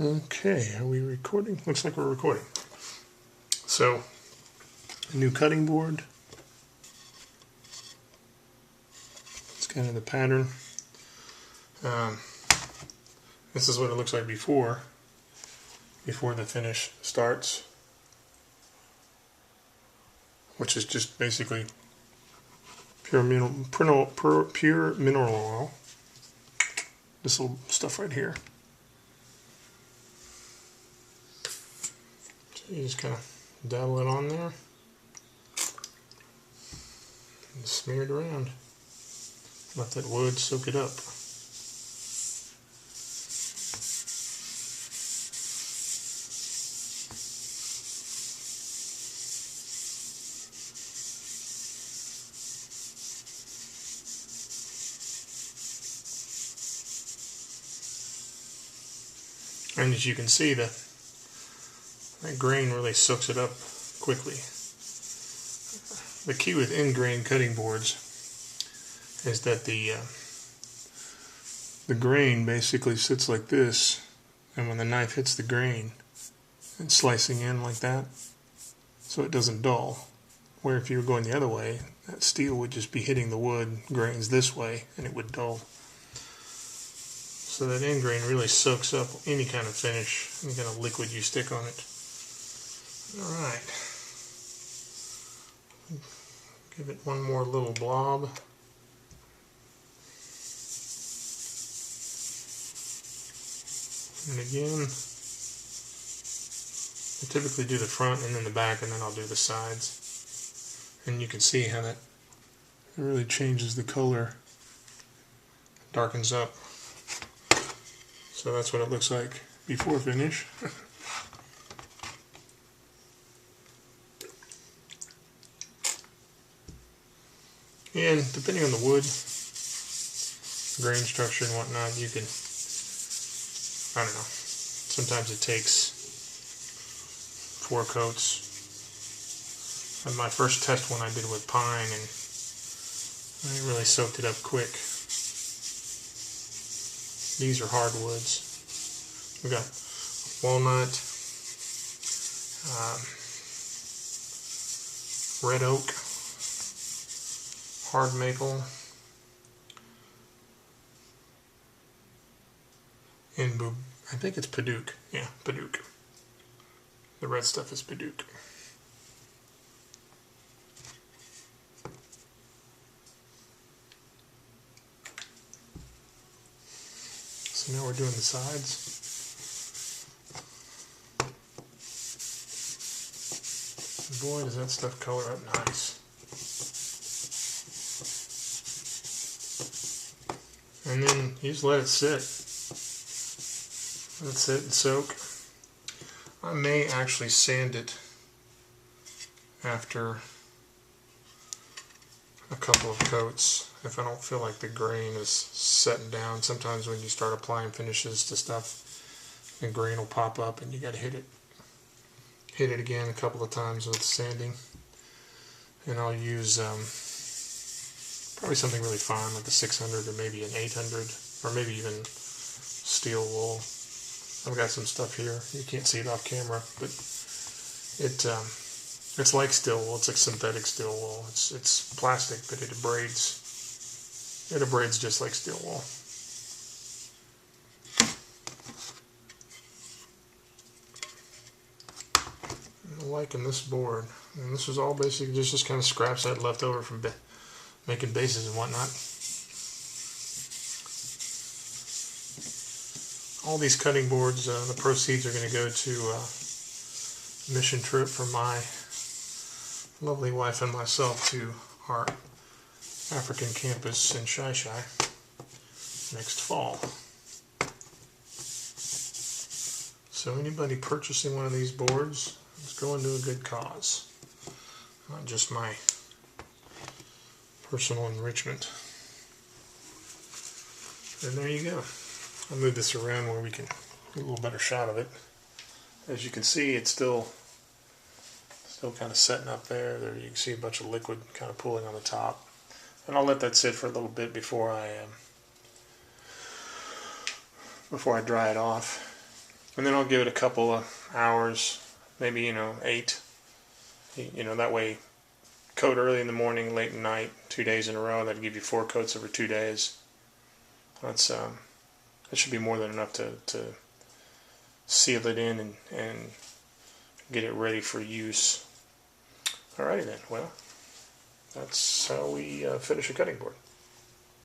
Okay, are we recording? Looks like we're recording. So, a new cutting board. It's kind of the pattern. This is what it looks like before the finish starts, which is just basically pure mineral oil. This little stuff right here. So you just kind of dabble it on there and smear it around. Let that wood soak it up. And as you can see, that grain really soaks it up quickly. The key with end-grain cutting boards is that the grain basically sits like this, and when the knife hits the grain, it's slicing in like that, so it doesn't dull. Where if you were going the other way, that steel would just be hitting the wood grains this way, and it would dull. So that end grain really soaks up any kind of finish, any kind of liquid you stick on it. Alright. Give it one more little blob. And again, I typically do the front and then the back, and then I'll do the sides. And you can see how that really changes the color, darkens up. So that's what it looks like before finish. And depending on the wood, grain structure and whatnot, you can, I don't know, sometimes it takes 4 coats. And my first test one I did with pine, and I really soaked it up quick. These are hardwoods. We've got walnut, red oak, hard maple, and I think it's Padauk. Yeah, Padauk. The red stuff is Padauk. So now we're doing the sides. Boy, does that stuff color up nice. And then you just let it sit. Let it sit and soak. I may actually sand it after a couple of coats if I don't feel like the grain is setting down. Sometimes when you start applying finishes to stuff, the grain will pop up and you got to hit it again a couple of times with sanding. And I'll use probably something really fine like a 600 or maybe an 800 or maybe even steel wool. I've got some stuff here. You can't see it off camera, but it's like steel wool. It's like synthetic steel wool. It's plastic, but it abrades. It abrades just like steel wool. I'm liking this board. And this was all basically just kind of scraps I had left over from making bases and whatnot. All these cutting boards, the proceeds are going to go to a mission trip for my lovely wife and myself to our African campus in Xai-Xai next fall. So anybody purchasing one of these boards is going to a good cause, not just my personal enrichment. And there you go. I'll move this around where we can get a little better shot of it. As you can see, it's still kind of setting up there. There you can see a bunch of liquid kind of pooling on the top. And I'll let that sit for a little bit before I dry it off. And then I'll give it a couple of hours, maybe 8. That way, coat early in the morning, late at night, 2 days in a row. That'd give you 4 coats over 2 days. That should be more than enough to seal it in and get it ready for use. Alrighty then. Well, that's how we finish a cutting board.